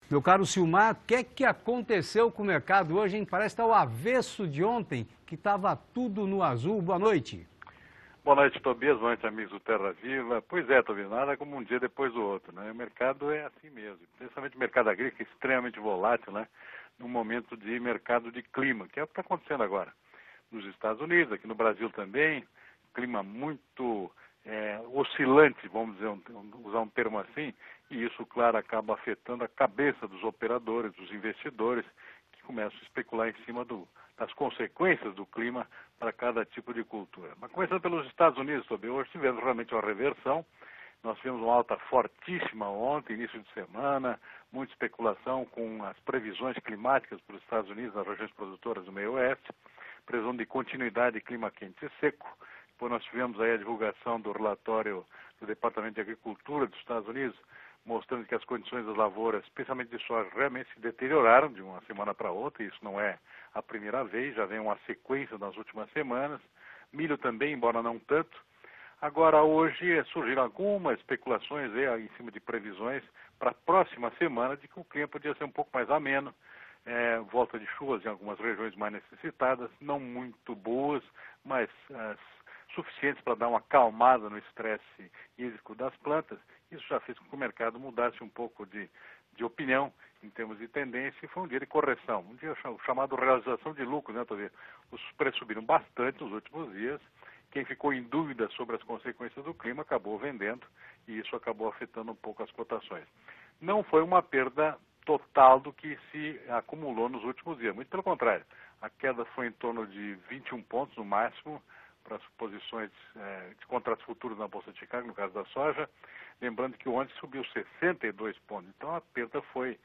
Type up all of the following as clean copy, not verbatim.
Meu caro Silmar, o que aconteceu com o mercado hoje, hein? Parece que está o avesso de ontem, que estava tudo no azul. Boa noite. Boa noite, Tobias. Boa noite, amigos do Terra Viva. Pois é, Tobias, nada como um dia depois do outro, né? O mercado é assim mesmo, principalmente o mercado agrícola, extremamente volátil, né? Num momento de mercado de clima, que é o que está acontecendo agora. Nos Estados Unidos, aqui no Brasil também, clima muito oscilante, vamos dizer, usar um termo assim, e isso, claro, acaba afetando a cabeça dos operadores, dos investidores, que começam a especular em cima das consequências do clima para cada tipo de cultura. Mas começando pelos Estados Unidos, hoje tivemos realmente uma reversão. Nós tivemos uma alta fortíssima ontem, início de semana, muita especulação com as previsões climáticas para os Estados Unidos, nas regiões produtoras do meio oeste, previsão de continuidade de clima quente e seco. Depois nós tivemos aí a divulgação do relatório do Departamento de Agricultura dos Estados Unidos, mostrando que as condições das lavouras, especialmente de soja, realmente se deterioraram de uma semana para outra. Isso não é a primeira vez, já vem uma sequência nas últimas semanas. Milho também, embora não tanto. Agora, hoje, surgiram algumas especulações em cima de previsões para a próxima semana de que o clima podia ser um pouco mais ameno. Volta de chuvas em algumas regiões mais necessitadas, não muito boas, mas suficientes para dar uma acalmada no estresse hídrico das plantas. Isso já fez com que o mercado mudasse um pouco de opinião em termos de tendência, e foi um dia de correção, um dia chamado realização de lucro, né, Tobias? Os preços subiram bastante nos últimos dias. Quem ficou em dúvida sobre as consequências do clima acabou vendendo, e isso acabou afetando um pouco as cotações. Não foi uma perda total do que se acumulou nos últimos dias, muito pelo contrário. A queda foi em torno de 21 pontos no máximo para as posições de contratos futuros na Bolsa de Chicago, no caso da soja. Lembrando que ontem subiu 62 pontos, então a perda foi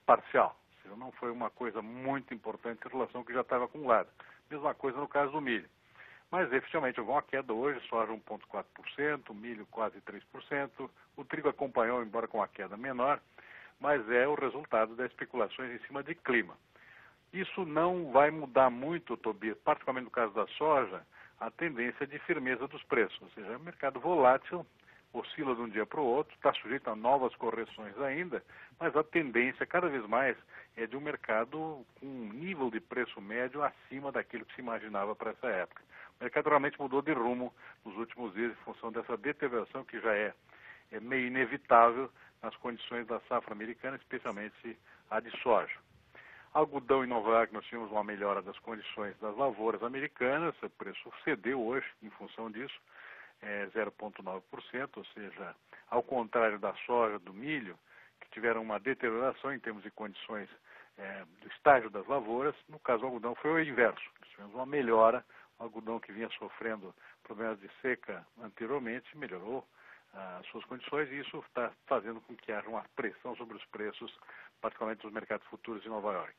parcial. Não foi uma coisa muito importante em relação ao que já estava acumulado. Mesma coisa no caso do milho. Mas efetivamente houve uma queda hoje, soja 1,4%, milho quase 3%. O trigo acompanhou, embora com uma queda menor, mas é o resultado das especulações em cima de clima. Isso não vai mudar muito, Tobias, particularmente no caso da soja, a tendência de firmeza dos preços. Ou seja, é um mercado volátil, oscila de um dia para o outro, está sujeito a novas correções ainda, mas a tendência cada vez mais é de um mercado com um nível de preço médio acima daquilo que se imaginava para essa época. O mercado realmente mudou de rumo nos últimos dias em função dessa deterioração que já é meio inevitável nas condições da safra americana, especialmente a de soja. Algodão em Nova York, nós tivemos uma melhora das condições das lavouras americanas, o preço cedeu hoje em função disso, 0,9%, ou seja, ao contrário da soja, do milho, que tiveram uma deterioração em termos de condições do estágio das lavouras. No caso do algodão foi o inverso, nós tivemos uma melhora. O algodão que vinha sofrendo problemas de seca anteriormente melhorou as suas condições, e isso está fazendo com que haja uma pressão sobre os preços, particularmente nos mercados futuros de Nova York.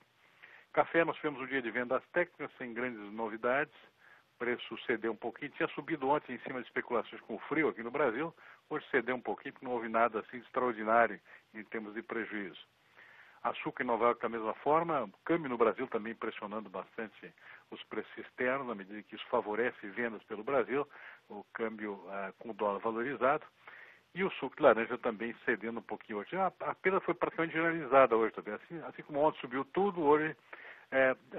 Café, nós tivemos um dia de vendas técnicas, sem grandes novidades. O preço cedeu um pouquinho, tinha subido ontem em cima de especulações com o frio aqui no Brasil, hoje cedeu um pouquinho, porque não houve nada assim extraordinário em termos de prejuízo. Açúcar em Nova York da mesma forma, o câmbio no Brasil também pressionando bastante os preços externos, na medida que isso favorece vendas pelo Brasil, o câmbio com o dólar valorizado. E o suco de laranja também cedendo um pouquinho hoje. A perda foi praticamente generalizada hoje também. Assim como ontem subiu tudo, hoje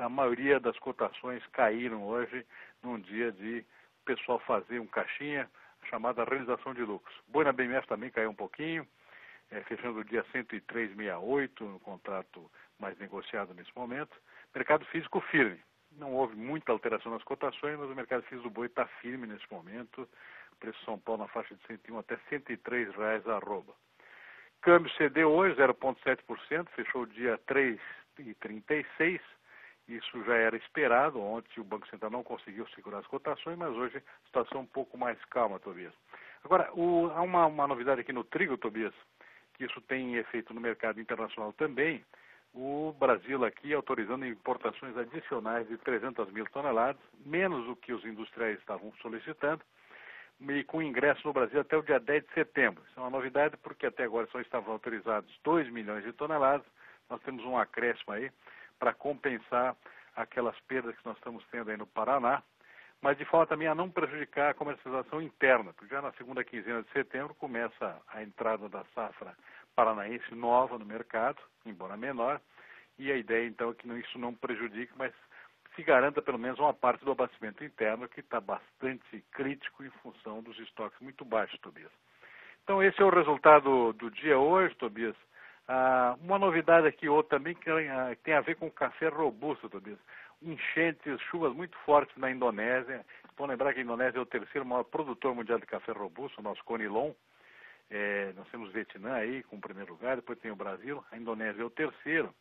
a maioria das cotações caíram hoje, num dia de o pessoal fazer um caixinha, chamada realização de lucros. Boi na BMF também caiu um pouquinho, fechando o dia 103,68, no contrato mais negociado nesse momento. Mercado físico firme. Não houve muita alteração nas cotações, mas o mercado físico do boi está firme nesse momento. Preço São Paulo na faixa de 101 até R$103 a arroba. Câmbio cedeu hoje 0,7%, fechou o dia 3,36. Isso já era esperado. Ontem o Banco Central não conseguiu segurar as cotações, mas hoje a situação é um pouco mais calma, Tobias. Agora, há uma novidade aqui no trigo, Tobias, que isso tem efeito no mercado internacional também. O Brasil aqui autorizando importações adicionais de 300 mil toneladas, menos do que os industriais estavam solicitando, e com ingresso no Brasil até o dia 10 de setembro. Isso é uma novidade porque até agora só estavam autorizados 2 milhões de toneladas. Nós temos um acréscimo aí para compensar aquelas perdas que nós estamos tendo aí no Paraná, mas de forma também a não prejudicar a comercialização interna, porque já na segunda quinzena de setembro começa a entrada da safra paranaense nova no mercado, embora menor, e a ideia então é que isso não prejudique, mas se garanta pelo menos uma parte do abastecimento interno, que está bastante crítico em função dos estoques muito baixos, Tobias. Então esse é o resultado do dia hoje, Tobias. Uma novidade aqui outra também que tem a ver com o café robusto, Tobias. Enchentes, chuvas muito fortes na Indonésia. Vou lembrar que a Indonésia é o terceiro maior produtor mundial de café robusto, o nosso Conilon. Nós temos o Vietnã aí com o primeiro lugar, depois tem o Brasil, a Indonésia é o terceiro.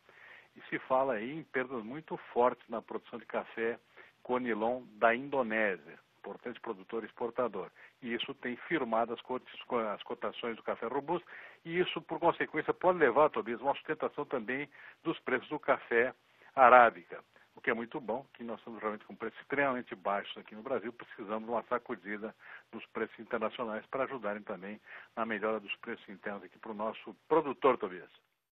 E se fala aí em perdas muito fortes na produção de café Conilon da Indonésia, importante produtor e exportador. E isso tem firmado as cotações do café robusto, e isso, por consequência, pode levar, Tobias, a uma sustentação também dos preços do café arábica, o que é muito bom, que nós estamos realmente com preços extremamente baixos aqui no Brasil, precisamos de uma sacudida nos preços internacionais para ajudarem também na melhora dos preços internos aqui para o nosso produtor, Tobias.